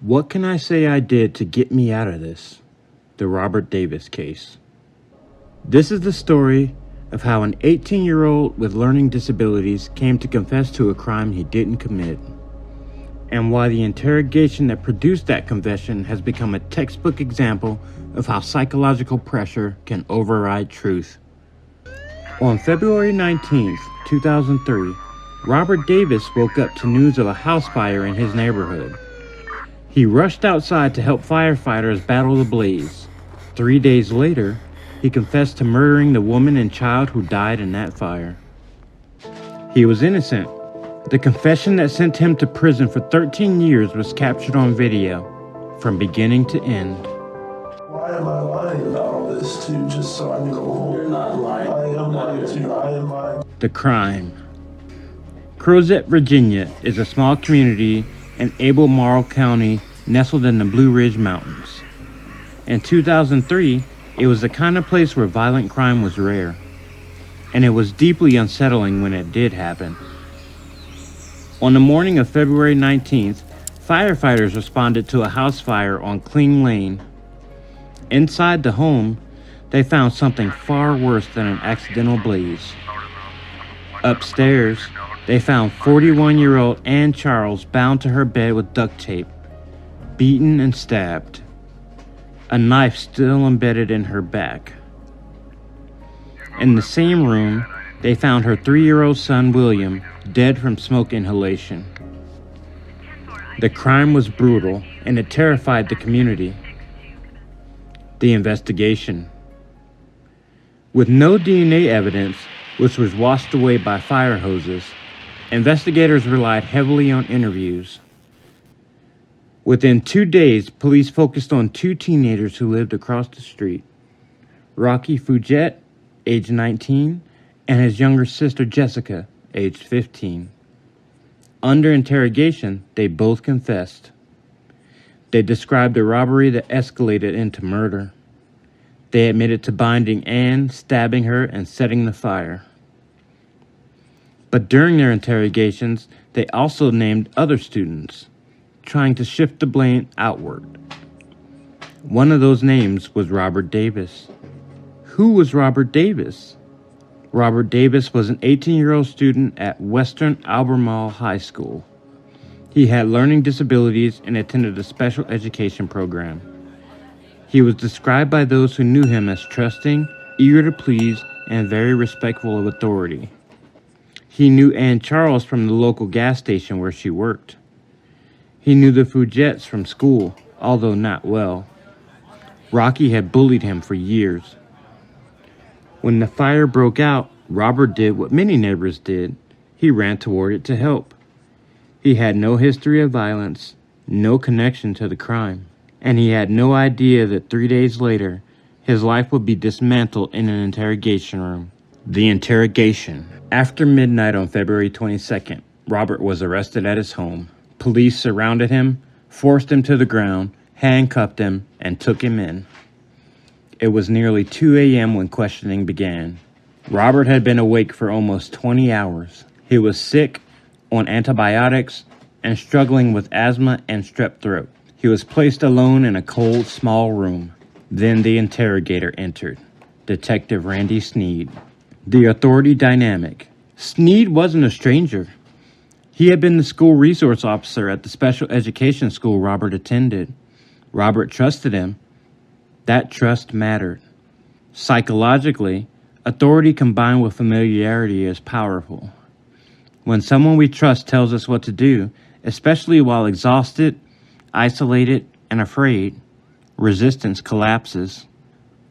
What can I say I did to get me out of this? The Robert Davis case. This is the story of how an 18-year-old with learning disabilities came to confess to a crime he didn't commit, and why the interrogation that produced that confession has become a textbook example of how psychological pressure can override truth. On February 19th, 2003, Robert Davis woke up to news of a house fire in his neighborhood. He rushed outside to help firefighters battle the blaze. 3 days later, he confessed to murdering the woman and child who died in that fire. He was innocent. The confession that sent him to prison for 13 years was captured on video, from beginning to end. Why am I lying about all this too, just so I can go home? You're not lying. I am lying too. I am lying. The crime. Crozet, Virginia is a small community in Albemarle County nestled in the Blue Ridge Mountains. In 2003, it was the kind of place where violent crime was rare, and it was deeply unsettling when it did happen. On the morning of February 19th, firefighters responded to a house fire on Kling Lane. Inside the home, they found something far worse than an accidental blaze. Upstairs, they found 41-year-old Ann Charles bound to her bed with duct tape, beaten and stabbed, a knife still embedded in her back. In the same room, they found her 3-year-old son William dead from smoke inhalation. The crime was brutal, and it terrified the community. The investigation. With no DNA evidence, which was washed away by fire hoses, investigators relied heavily on interviews. Within 2 days, police focused on 2 teenagers who lived across the street. Rocky Fugette, age 19, and his younger sister Jessica, aged 15. Under interrogation, they both confessed. They described a robbery that escalated into murder. They admitted to binding Anne, stabbing her, and setting the fire. But during their interrogations, they also named other students, trying to shift the blame outward. One of those names was Robert Davis. Who was Robert Davis? Robert Davis was an 18-year-old student at Western Albemarle High School. He had learning disabilities and attended a special education program. He was described by those who knew him as trusting, eager to please, and very respectful of authority. He knew Ann Charles from the local gas station where she worked. He knew the Fugettes from school, although not well. Rocky had bullied him for years. When the fire broke out, Robert did what many neighbors did. He ran toward it to help. He had no history of violence, no connection to the crime, and he had no idea that 3 days later, his life would be dismantled in an interrogation room. The interrogation. After midnight on February 22nd, Robert was arrested at his home. Police surrounded him, forced him to the ground, handcuffed him, and took him in. It was nearly 2 a.m. when questioning began. Robert had been awake for almost 20 hours. He was sick, on antibiotics, and struggling with asthma and strep throat. He was placed alone in a cold, small room. Then the interrogator entered, Detective Randy Sneed. The authority dynamic. Sneed wasn't a stranger. He had been the school resource officer at the special education school Robert attended. Robert trusted him. That trust mattered. Psychologically, authority combined with familiarity is powerful. When someone we trust tells us what to do, especially while exhausted, isolated, and afraid, resistance collapses.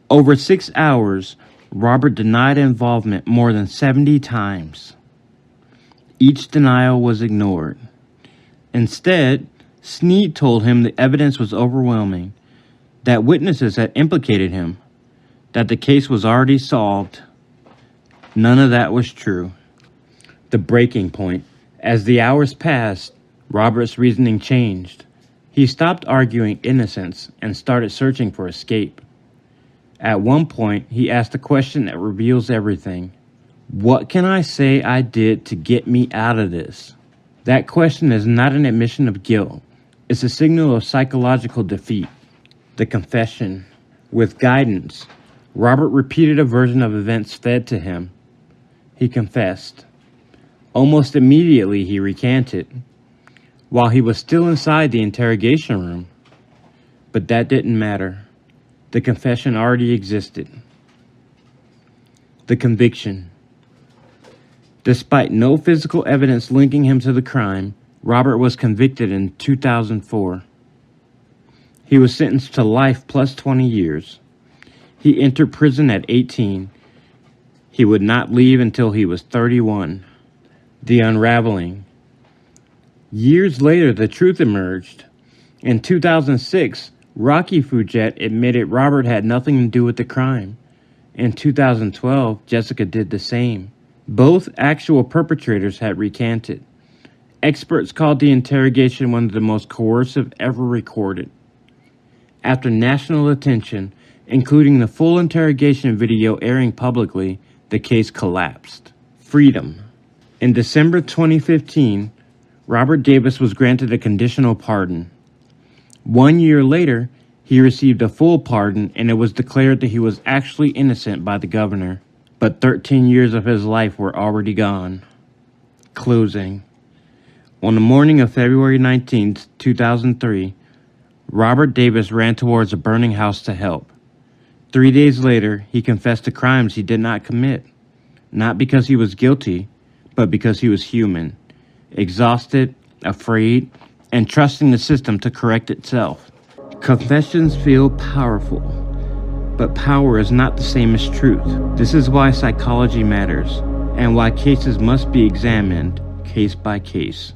Over 6 hours, Robert denied involvement more than 70 times. Each denial was ignored. Instead, Sneed told him the evidence was overwhelming, that witnesses had implicated him, that the case was already solved. None of that was true. The breaking point. As the hours passed, Robert's reasoning changed. He stopped arguing innocence and started searching for escape. At one point, he asked a question that reveals everything. What can I say I did to get me out of this? That question is not an admission of guilt. is a signal of psychological defeat. The confession. With guidance, Robert repeated a version of events fed to him. He confessed. Almost immediately he recanted, while he was still inside the interrogation room. But that didn't matter. The confession already existed. The conviction. Despite no physical evidence linking him to the crime, Robert was convicted in 2004. He was sentenced to life plus 20 years. He entered prison at 18. He would not leave until he was 31. The unraveling. Years later, the truth emerged. In 2006, Rocky Fugette admitted Robert had nothing to do with the crime. In 2012, Jessica did the same. Both actual perpetrators had recanted. Experts called the interrogation one of the most coercive ever recorded. After national attention, including the full interrogation video airing publicly, the case collapsed. Freedom. In December 2015, Robert Davis was granted a conditional pardon. 1 year later, he received a full pardon, and it was declared that he was actually innocent by the governor. But 13 years of his life were already gone. Closing. On the morning of February 19, 2003, Robert Davis ran towards a burning house to help. 3 days later, he confessed to crimes he did not commit, not because he was guilty, but because he was human, exhausted, afraid, and trusting the system to correct itself. Confessions feel powerful, but power is not the same as truth. This is why psychology matters, and why cases must be examined case by case.